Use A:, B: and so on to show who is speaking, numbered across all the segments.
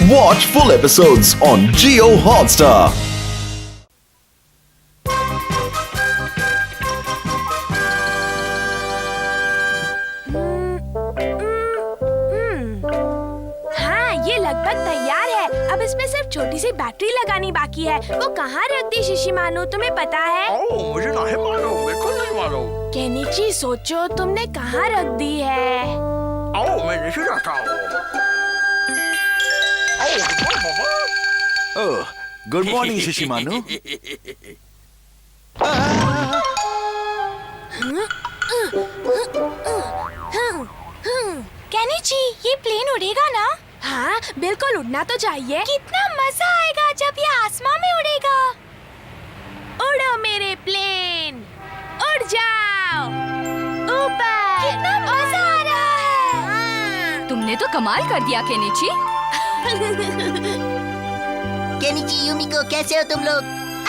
A: Watch full episodes on Jio Hotstar.
B: लगभग तैयार है। अब इसमें सिर्फ छोटी सी बैटरी लगानी बाकी है। वो कहाँ रख दी शिशिमानु, तुम्हें पता है?
C: मुझे नहीं मालूम, बिल्कुल नहीं मालूम।
B: केनिची, सोचो तुमने कहाँ रख दी है?
C: मैं नहीं रखा हूँ।
A: Oh, good morning, शिशिमानु।
B: केनिची, ये प्लेन उड़ेगा ना? हाँ, बिल्कुल उड़ना तो चाहिए। कितना मजा आएगा जब ये आसमान में उड़ेगा। उड़ो मेरे प्लेन, उड़ जाओ ऊपर। कितना मजा आ रहा है।
D: तुमने तो कमाल कर दिया केनिची।
E: केनिची, यूमिको, कैसे हो तुम लोग?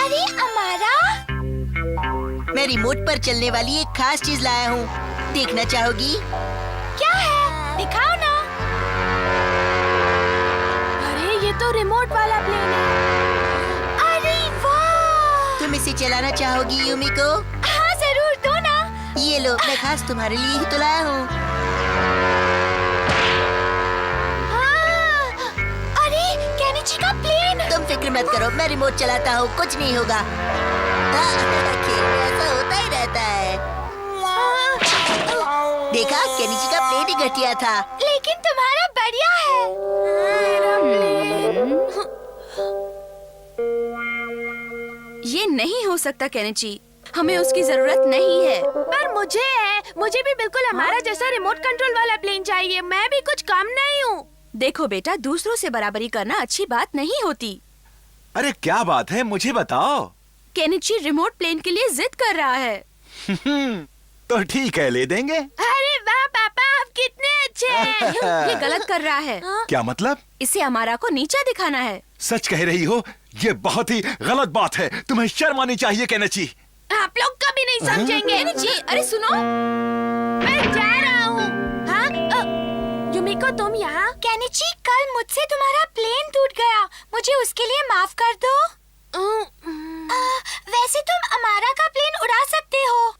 B: अरे अमारा,
E: मैं रिमोट पर चलने वाली एक खास चीज लाया हूँ, देखना चाहोगी?
B: क्या है? दिखाओ ना। अरे ये तो रिमोट वाला प्लेन है। अरे वाह!
E: तुम इसे चलाना चाहोगी यूमिको?
B: हाँ जरूर, दो ना।
E: ये लो, मैं खास तुम्हारे लिए ही तो लाया हूँ।
B: अरे केनिची का प्लेन।
E: तुम फिक्र मत करो, मैं रिमोट चलाता हूँ, कुछ नहीं होगा। खेल में ऐसा होता ही रहता है। देखा, केनिची का प्लेन ही घटिया था।
B: लेकिन तुम्हारा बढ़िया है। मेरा प्लेन।
D: ये नहीं हो सकता केनिची, हमें उसकी जरूरत नहीं है।
B: पर मुझे है, मुझे भी बिल्कुल हमारा जैसा रिमोट कंट्रोल वाला प्लेन चाहिए। मैं भी कुछ कम नहीं हूँ।
D: देखो बेटा, दूसरों से बराबरी करना अच्छी बात नहीं होती।
A: अरे क्या बात है, मुझे बताओ।
D: केनिची रिमोट प्लेन के लिए जिद कर रहा है।
A: तो ठीक है, ले देंगे।
B: अरे वाह पापा, आप कितने अच्छे हैं।
D: ये गलत कर रहा है।
A: क्या मतलब?
D: इसे अमारा को नीचा दिखाना है।
A: सच कह रही हो, ये बहुत ही गलत बात है। तुम्हें शर्म आनी चाहिए केनिची।
B: आप लोग कभी नहीं समझेंगे।
D: केनिची, अरे सुनो।
B: मैं जा रहा हूँ। हाँ, यूमिको तुम यहाँ? केनिची, कल मुझसे तुम्हारा प्लेन टूट गया, मुझे उसके लिए माफ कर दो। वैसे तुम अमारा का प्लेन उड़ा सकते हो।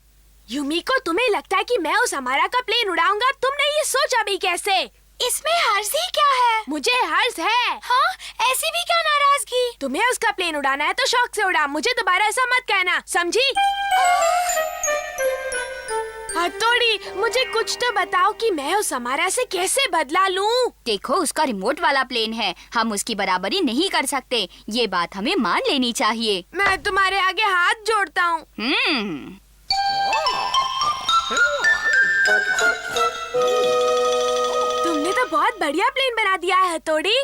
B: यूमिको, तुम्हें लगता है कि मैं उस अमारा का प्लेन उड़ाऊंगा? तुमने ये सोचा भी कैसे? इसमें हर्ज ही क्या है? मुझे हर्ज है। हाँ, ऐसी भी क्या नाराजगी? तुम्हें उसका प्लेन उड़ाना है तो शौक से उड़ा, मुझे दोबारा ऐसा मत कहना, समझी? हथौड़ी, मुझे कुछ तो बताओ कि मैं उस अमारा से कैसे बदला लूं?
D: देखो, उसका रिमोट वाला प्लेन है, हम उसकी बराबरी नहीं कर सकते। ये बात हमें मान लेनी चाहिए।
B: मैं तुम्हारे आगे हाथ जोड़ता हूँ। तुमने तो बहुत बढ़िया प्लेन बना दिया है हथौड़ी।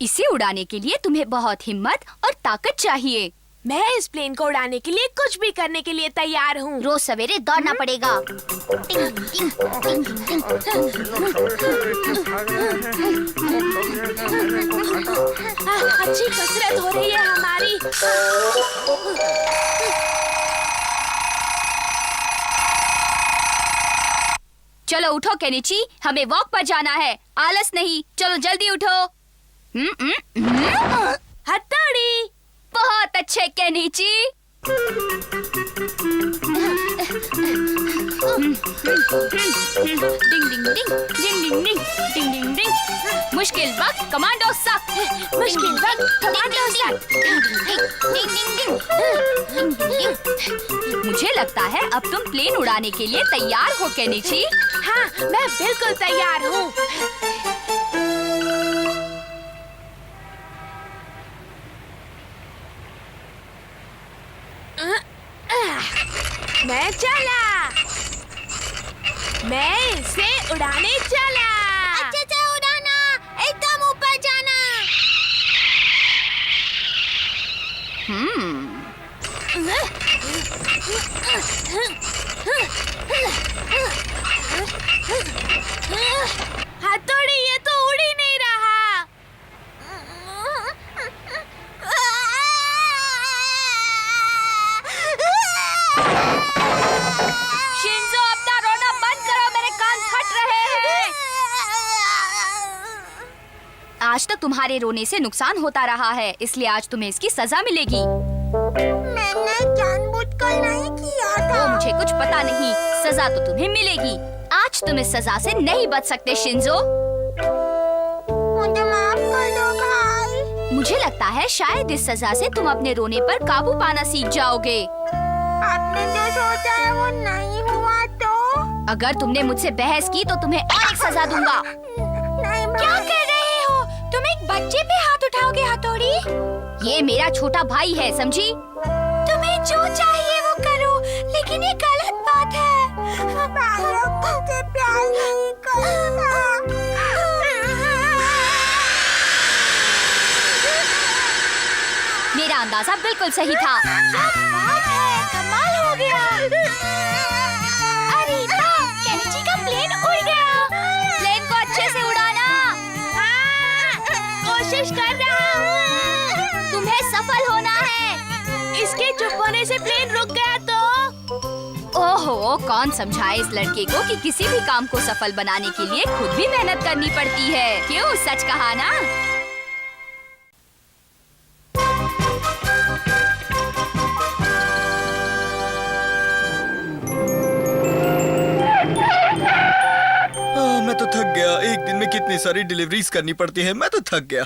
D: इसे उड़ाने के लिए तुम्हें बहुत हिम्मत और ताकत चाहिए।
B: मैं इस प्लेन को उड़ाने के लिए कुछ भी करने के लिए तैयार हूँ।
D: रोज सवेरे दौड़ना पड़ेगा।
B: अच्छी कसरत हो रही है हमारी।
D: चलो उठो केनिची, हमें वॉक पर जाना है। आलस नहीं, चलो जल्दी उठो।
B: हथौड़ी।
D: बहुत अच्छे केनिची। डिंग डिंग डिंग डिंग डिंग डिंग डिंग डिंग डिंग। मुश्किल वक्त कमांडो सक।
B: मुश्किल वक्त कमांडो सक।
D: डिंग डिंग डिंग। मुझे लगता है अब तुम प्लेन उड़ाने के लिए तैयार हो केनिची।
B: हाँ, मैं बिल्कुल तैयार हूँ। मैं चला, मैं इसे उड़ाने चला। अच्छे से उड़ाना, एकदम ऊपर जाना। हथौड़ी, ये तो उड़ ही नहीं रहा।
D: शिंजो, अपना रोना बंद करो, मेरे कान फट रहे हैं। आज तक तुम्हारे रोने से नुकसान होता रहा है, इसलिए आज तुम्हें इसकी सजा मिलेगी।
E: मैंने जानबूझकर नहीं किया था।
D: वो मुझे कुछ पता नहीं, सजा तो तुम्हें मिलेगी। आज तुम इस सजा से नहीं बच सकते शिंजो।
E: मुझे माफ कर दो भाई।
D: मुझे लगता है शायद इस सजा से तुम अपने रोने पर काबू पाना सीख जाओगे।
E: आपने जो सोचा है वो नहीं हुआ तो?
D: अगर तुमने मुझसे बहस की तो तुम्हें और एक सजा दूंगा।
E: नहीं भाई।
B: क्या कर रहे हो? तुम एक बच्चे पे हाथ उठाओगे हथौड़ी?
D: ये मेरा छोटा भाई है, समझी?
B: तुम्हें जो चाहिए वो करो, लेकिन ये गलत बात है।
E: भाई लोग मुझसे प्यार नहीं करता।
D: मेरा अंदाजा बिल्कुल सही था।
B: बात है, कमाल हो गया। अरे केनिची का प्लेन उड़ गया।
D: प्लेन को अच्छे से उड़ाना।
B: कोशिश कर रहा हूँ।
D: तुम्हें सफल होना है।
B: इसके चुप होने से प्लेन रुक गया तो?
D: ओहो, कौन समझाए इस लड़के को कि किसी भी काम को सफल बनाने के लिए खुद भी मेहनत करनी पड़ती है। क्यों, सच कहा ना?
F: मैं तो थक गया। एक दिन में कितनी सारी डिलीवरीज करनी पड़ती है, मैं तो थक गया।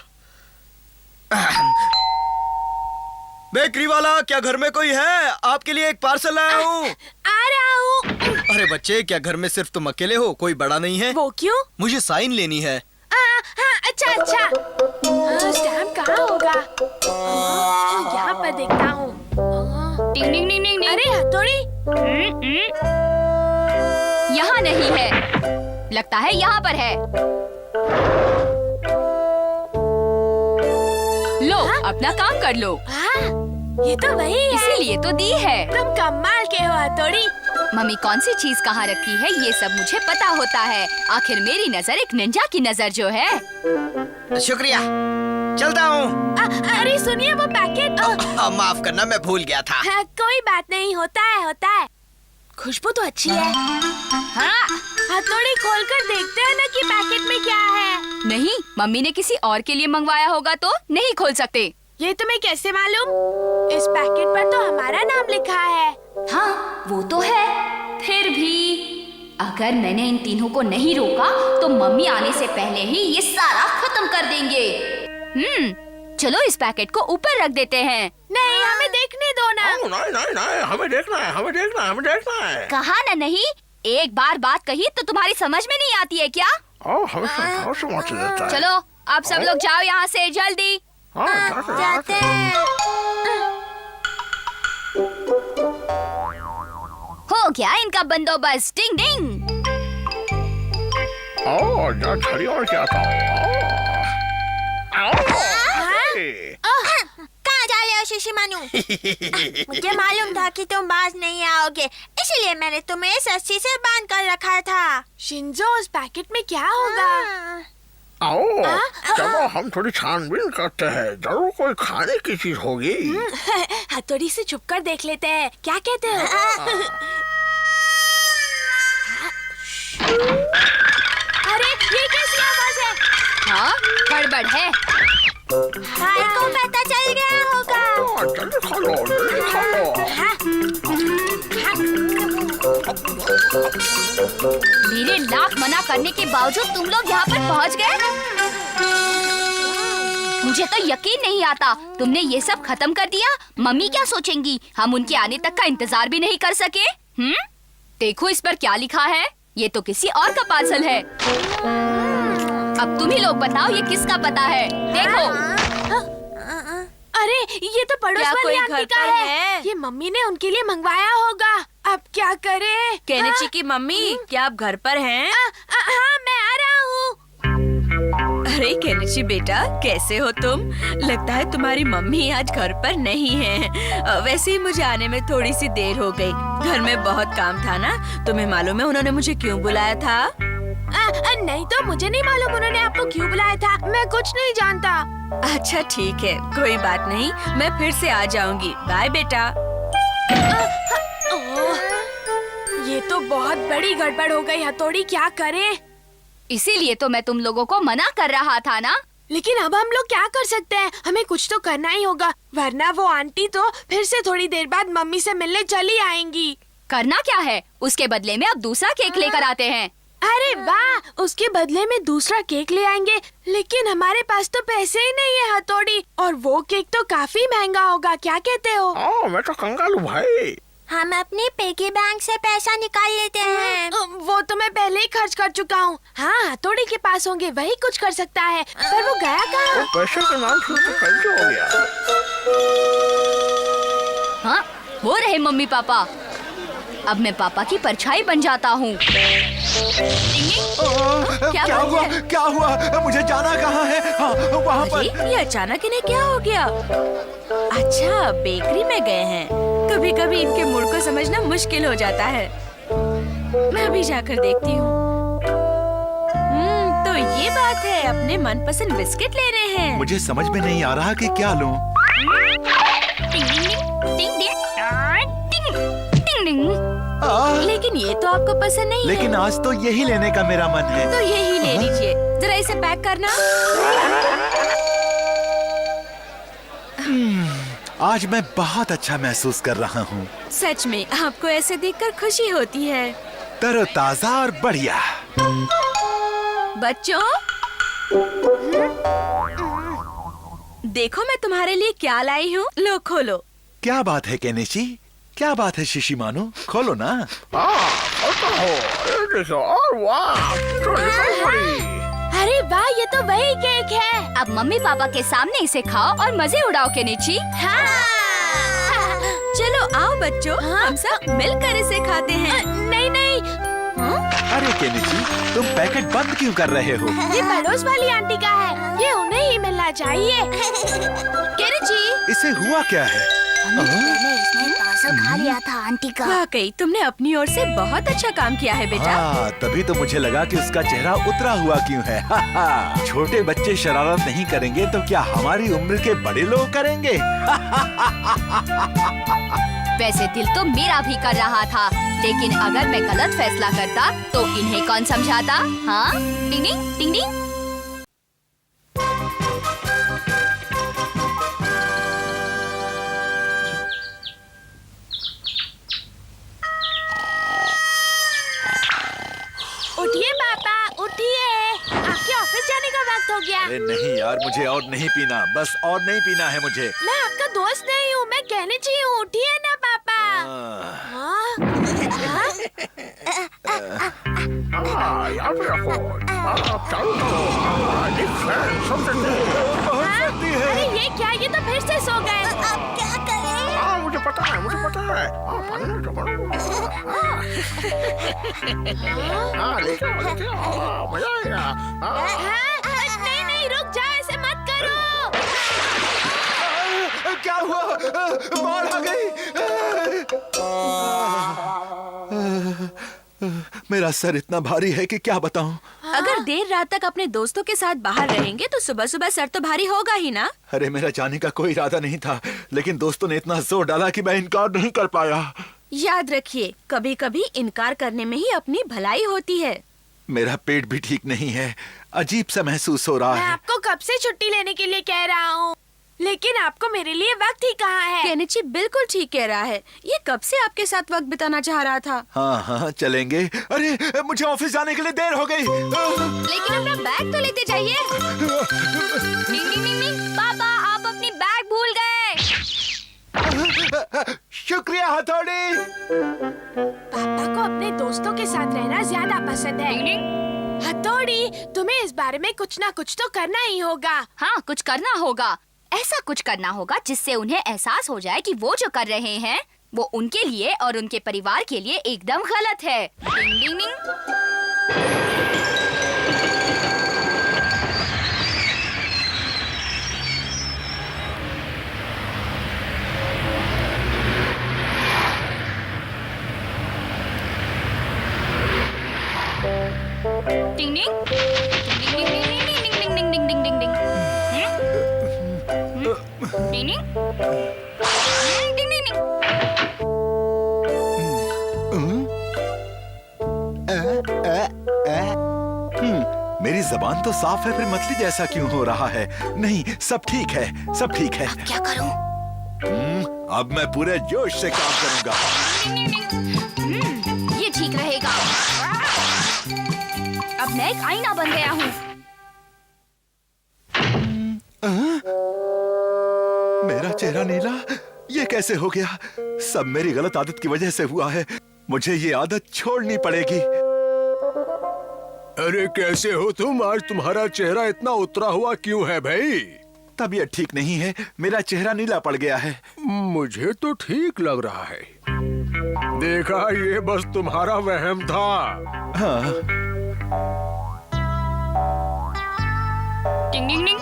F: बेकरी वाला, क्या घर में कोई है? आपके लिए एक पार्सल लाया हूँ।
B: आ रहा हूँ।
F: अरे बच्चे, क्या घर में सिर्फ तुम अकेले हो? कोई बड़ा नहीं है?
B: वो क्यों?
F: मुझे साइन लेनी है।
B: हाँ, अच्छा। स्टैम्प कहाँ होगा? यहाँ पर देखता हूँ।
D: टिंग टिंग टिंग टिंग टिंग।
B: अरे हथौड़ी।
D: यहाँ नहीं है, लगता है यहाँ पर है। लो, अपना काम कर लो।
B: हाँ, ये तो वही है।
D: इसीलिए तो दी है।
B: तुम कमाल के हो हथौड़ी।
D: मम्मी कौन सी चीज कहाँ रखी है ये सब मुझे पता होता है। आखिर मेरी नजर एक निंजा की नजर जो है।
F: शुक्रिया, चलता हूँ।
B: अरे सुनिए, वो पैकेट।
F: माफ करना, मैं भूल गया था।
B: हाँ, कोई बात नहीं, होता है। खुशबू तो अच्छी है।
D: हाँ,
B: हथौड़ी खोलकर देखते हैं ना कि पैकेट में क्या है।
D: नहीं, मम्मी ने किसी और के लिए मंगवाया होगा तो नहीं खोल सकते।
B: ये तुम्हें कैसे मालूम? इस पैकेट पर तो हमारा नाम लिखा है।
D: हाँ, वो तो है। फिर भी अगर मैंने इन तीनों को नहीं रोका तो मम्मी आने से पहले ही ये सारा खत्म कर देंगे। चलो इस पैकेट को ऊपर रख देते हैं।
B: नहीं, हमें देखने दो ना।
C: नहीं, हमें देखना है।
D: कहा ना नहीं, एक बार बात कही तो तुम्हारी समझ में नहीं आती है क्या?
C: हमें समझ देता है।
D: चलो अब सब लोग जाओ यहाँ से जल्दी।
E: जाते हैं।
D: हो गया इनका बंदोबस्त। डिंग डिंग।
C: और क्या था?
E: कहाँ जा रहे हो शिशिमानु? मुझे मालूम था कि तुम बाज नहीं आओगे, इसलिए मैंने तुम्हें इस रस्सी से बांध कर रखा था।
B: शिंजो, उस पैकेट में क्या होगा?
C: चलो हम थोड़ी छानबीन करते हैं, जरूर कोई खाने की चीज होगी।
B: हथौड़ी से छुप कर देख लेते हैं, क्या कहते हो? अरे ये कैसी आवाज है?
D: हाँ, गड़बड़ है।
E: भाई को पता चल गया होगा।
C: जल्दी खा लो।
D: मेरे लाख मना करने के बावजूद तुम लोग यहाँ पर पहुँच गए। मुझे तो यकीन नहीं आता तुमने ये सब खत्म कर दिया। मम्मी क्या सोचेंगी? हम उनके आने तक का इंतजार भी नहीं कर सके। देखो इस पर क्या लिखा है। ये तो किसी और का पार्सल है। अब तुम ही लोग बताओ ये किसका पता है। देखो।
B: अरे ये तो पड़ोस
G: क्या
B: वाली
G: कोई
B: आंटी
G: घर
B: का
G: पर
B: है।
G: है?
B: ये मम्मी ने उनके लिए मंगवाया होगा। अब क्या करें?
G: केनिची की मम्मी, क्या आप घर पर हैं?
B: हाँ, मैं आ रहा हूँ।
G: अरे केनिची बेटा, कैसे हो तुम? लगता है तुम्हारी मम्मी आज घर पर नहीं है। वैसे ही मुझे आने में थोड़ी सी देर हो गई। घर में बहुत काम था ना। तुम्हें मालूम है उन्होंने मुझे क्यों बुलाया था?
B: नहीं तो मुझे नहीं मालूम उन्होंने आपको क्यों बुलाया था। मैं कुछ नहीं जानता।
G: अच्छा ठीक है, कोई बात नहीं, मैं फिर से आ जाऊंगी। बाय बेटा।
B: ये तो बहुत बड़ी गड़बड़ हो गई हथौड़ी, क्या करें?
D: इसीलिए तो मैं तुम लोगों को मना कर रहा था ना।
B: लेकिन अब हम लोग क्या कर सकते हैं? हमें कुछ तो करना ही होगा, वरना वो आंटी तो फिर से थोड़ी देर बाद मम्मी से मिलने चली आएंगी।
D: करना क्या है? उसके बदले में अब दूसरा केक लेकर आते हैं।
B: अरे वाह, उसके बदले में दूसरा केक ले आएंगे, लेकिन हमारे पास तो पैसे ही नहीं है हथौड़ी, और वो केक तो काफी महंगा होगा। क्या कहते हो?
C: मैं तो कंगालू भाई।
E: हम अपने पिगी बैंक से पैसा निकाल लेते हैं।
B: वो तो मैं पहले ही खर्च कर चुका हूँ। हाँ, हथौड़ी के पास होंगे, वही कुछ कर सकता है। पर वो गया कहाँ?
C: पैसे के नाम से तो कैसे हो गया?
D: हाँ, हो रहे मम्मी पापा। अब मैं पापा की परछाई बन जाता हूँ।
A: क्या हुआ? क्या हुआ? मुझे जाना कहाँ है? हाँ, वहाँ पर।
G: अरे, ये अचानक इन्हें क्या हो गया? अच्छा, बेकरी में गए हैं। कभी कभी इनके मूड को समझना मुश्किल हो जाता है। मैं अभी जाकर देखती हूँ। तो ये बात है, अपने मनपसंद बिस्किट ले रहे हैं।
A: मुझे समझ में नहीं आ रहा कि क्या लूं।
G: लेकिन ये तो आपको पसंद नहीं है।
A: लेकिन आज तो यही लेने का मेरा मन है।
G: तो यही ले लीजिए। जरा इसे पैक करना।
A: आज मैं बहुत अच्छा महसूस कर रहा हूँ।
G: सच में आपको ऐसे देखकर खुशी होती है।
A: तरोताजा और बढ़िया।
G: बच्चों, देखो मैं तुम्हारे लिए क्या लाई हूँ। लो खोलो।
A: क्या बात है केनिची? क्या बात है शिशिमानु? खोलो ना।
C: देखो, और वाह, तो निकल पड़ी।
B: अरे वाह, ये तो वही केक है।
D: अब मम्मी पापा के सामने इसे खाओ और मजे उड़ाओ केनिची।
B: हाँ।
G: चलो आओ बच्चों, हम सब मिलकर इसे खाते हैं।
B: नहीं नहीं,
A: अरे केनिची, तुम पैकेट बंद क्यों कर रहे हो?
B: ये पड़ोस वाली आंटी का है, ये उन्हें ही मिलना चाहिए।
G: केनिची,
A: इसे हुआ क्या है?
E: इसने पार्सल खा लिया था आंटी का।
G: वाकई तुमने अपनी ओर से बहुत अच्छा काम किया है बेटा।
A: हाँ, तभी तो मुझे लगा कि उसका चेहरा उतरा हुआ क्यों है। छोटे बच्चे शरारत नहीं करेंगे तो क्या हमारी उम्र के बड़े लोग करेंगे?
D: वैसे दिल तो मेरा भी कर रहा था, लेकिन अगर मैं गलत फैसला करता तो इन्हें कौन समझाता? हाँ, टिंग टिंग टिंग टिंग।
B: उठिए पापा, उठिए, आपके ऑफिस जाने का वक्त हो गया।
A: अरे नहीं यार, मुझे और नहीं पीना, बस और नहीं पीना है मुझे।
B: मैं आपका दोस्त नहीं हूँ, मैं कहने चाहिए, उठिए ना पापा। हाँ?
C: यहाँ पे रखो। चलो,
B: अरे ये क्या, ये तो फिर से सो गए।
E: अब क्या करें?
C: मुझे पता है, मुझे पता है। लेके आओ, मजा आएगा।
B: नहीं नहीं, रुक जाओ, ऐसे मत करो।
A: क्या हुआ? बाढ़ आ गई। मेरा सर इतना भारी है कि क्या बताऊं।
G: अगर देर रात तक अपने दोस्तों के साथ बाहर रहेंगे तो सुबह सुबह सर तो भारी होगा ही ना।
A: अरे मेरा जाने का कोई इरादा नहीं था, लेकिन दोस्तों ने इतना जोर डाला कि मैं इनकार नहीं कर पाया।
G: याद रखिए, कभी कभी इनकार करने में ही अपनी भलाई होती है।
A: मेरा पेट भी ठीक नहीं है, अजीब सा महसूस हो रहा
B: मैं
A: है।
B: आपको कब से छुट्टी लेने के लिए कह रहा हूँ, लेकिन आपको मेरे लिए वक्त ही कहाँ है।
G: केनिची बिल्कुल ठीक कह रहा है। ये कब से आपके साथ वक्त बिताना चाह रहा था।
A: हाँ हाँ चलेंगे। अरे मुझे ऑफिस जाने के लिए देर हो गई।
D: लेकिन अपना बैग तो लेते जाइए। टिंग टिंग टिंग टिंग। पापा, आप अपनी बैग भूल गए।
A: शुक्रिया हथौड़ी।
B: पापा को अपने दोस्तों के साथ रहना ज्यादा पसंद है। हथौड़ी, तुम्हें इस बारे में कुछ ना कुछ तो करना ही होगा।
D: हाँ, कुछ करना होगा। ऐसा कुछ करना होगा जिससे उन्हें एहसास हो जाए कि वो जो कर रहे हैं वो उनके लिए और उनके परिवार के लिए एकदम गलत है। डिंग डिंग डिंग। डिंग डिंग डिंग डिंग डिंग डिंग डिंग डिंग डिंग डिंग डिंग। डिंग डिंग डिंग डिंग।
A: मेरी जबान तो साफ है, फिर मतली जैसा क्यों हो रहा है? नहीं, सब ठीक है, सब ठीक है।
D: क्या करूं?
A: अब मैं पूरे जोश से काम करूंगा।
D: ये ठीक रहेगा। अब मैं एक आईना बन गया हूँ।
A: मेरा चेहरा नीला, ये कैसे हो गया? सब मेरी गलत आदत की वजह से हुआ है। मुझे ये आदत छोड़नी पड़ेगी।
H: अरे कैसे हो तुम? आज तुम्हारा चेहरा इतना उतरा हुआ क्यों है भाई?
A: तबीयत ठीक नहीं है, मेरा चेहरा नीला पड़ गया है।
H: मुझे तो ठीक लग रहा है। देखा, ये बस तुम्हारा वहम था।
A: हाँ।
D: टिंग टिंग टिंग।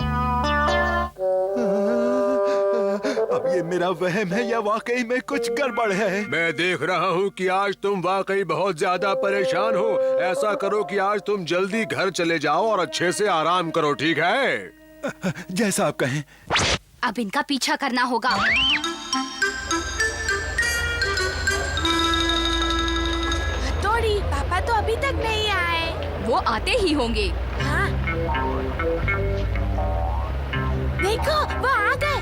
A: अब ये मेरा वहम है या वाकई में कुछ गड़बड़ है?
H: मैं देख रहा हूँ कि आज तुम वाकई बहुत ज्यादा परेशान हो। ऐसा करो कि आज तुम जल्दी घर चले जाओ और अच्छे से आराम करो, ठीक है?
A: जैसा आप कहें।
D: अब इनका पीछा करना होगा।
B: हथौड़ी, पापा तो अभी तक नहीं आए।
D: वो आते ही होंगे।
B: हाँ। देखो, वो आ गए।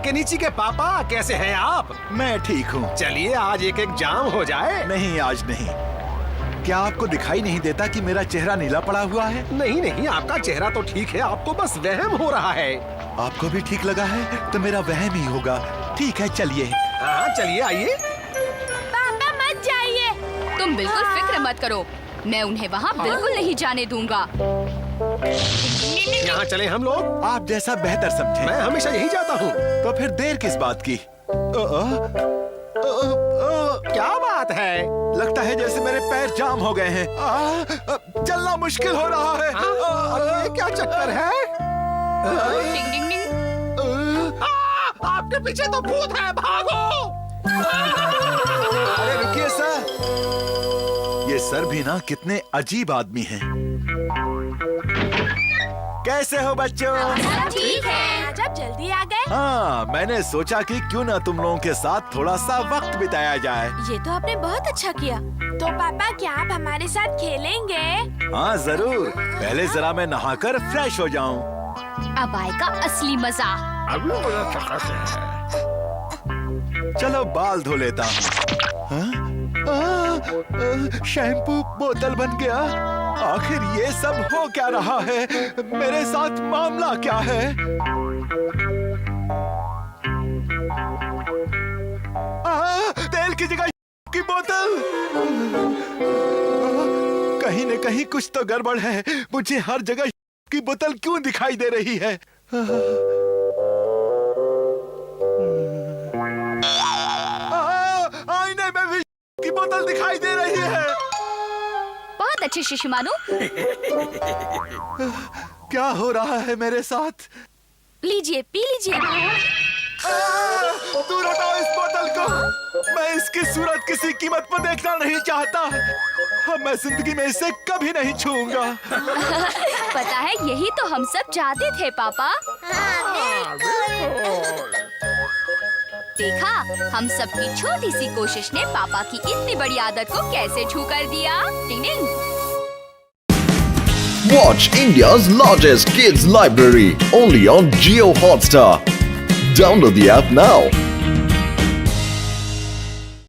I: केनिची के पापा, कैसे हैं आप?
A: मैं ठीक हूँ।
I: चलिए आज एक एग्जाम हो जाए।
A: नहीं, आज नहीं। क्या आपको दिखाई नहीं देता कि मेरा चेहरा नीला पड़ा हुआ है?
I: नहीं नहीं, आपका चेहरा तो ठीक है, आपको बस वहम हो रहा है।
A: आपको भी ठीक लगा है तो मेरा वहम ही होगा। ठीक है, चलिए।
I: हाँ चलिए, आइए।
B: पापा मत जाइए।
D: तुम बिल्कुल फिक्र मत करो, मैं उन्हें वहाँ बिल्कुल नहीं जाने दूंगा।
I: यहाँ चले हम लोग।
A: आप जैसा बेहतर समझे।
I: मैं हमेशा यही जाता हूँ।
A: तो फिर देर किस बात की?
I: क्या बात है?
A: लगता है जैसे मेरे पैर जाम हो गए हैं। चलना मुश्किल हो रहा है।
I: ये क्या चक्कर है?
D: टिंग टिंग टिंग।
I: आपके पीछे तो भूत है, भागो!
A: अरे रुकिए सर, ये सर भी ना कितने अजीब आदमी हैं। कैसे हो बच्चों?
B: ठीक है। आज आप जल्दी आ गए।
A: हाँ, मैंने सोचा कि क्यों ना तुम लोगों के साथ थोड़ा सा वक्त बिताया जाए।
B: ये तो आपने बहुत अच्छा किया। तो पापा, क्या आप हमारे साथ खेलेंगे?
A: हाँ जरूर। पहले जरा मैं नहाकर फ्रेश हो जाऊं।
D: अब आएगा असली मजा।
C: अभी मुझे चक्कर है।
A: चलो बाल धो लेता हूँ। शैम्पू बोतल बन गया। आखिर ये सब हो क्या रहा है? मेरे साथ मामला क्या है? तेल की जगह की बोतल। कहीं न कहीं कुछ तो गड़बड़ है। मुझे हर जगह की बोतल क्यों दिखाई दे रही है? आईने में भी की बोतल दिखाई दे रही है।
D: बहुत अच्छे शिशुमानु।
A: क्या हो रहा है मेरे साथ?
B: लीजिए, पी लीजिए।
A: दूर हटाओ इस बोतल को। मैं इसकी सूरत किसी कीमत पर देखना नहीं चाहता। मैं जिंदगी में इसे कभी नहीं छूऊंगा।
D: पता है, यही तो हम सब चाहते थे पापा। देखा, हम सबकी छोटी सी कोशिश ने पापा की इतनी बड़ी आदत को कैसे छू कर दिया। टिंग टिंग।
J: Watch India's largest kids library only on Jio Hotstar. Download the app now.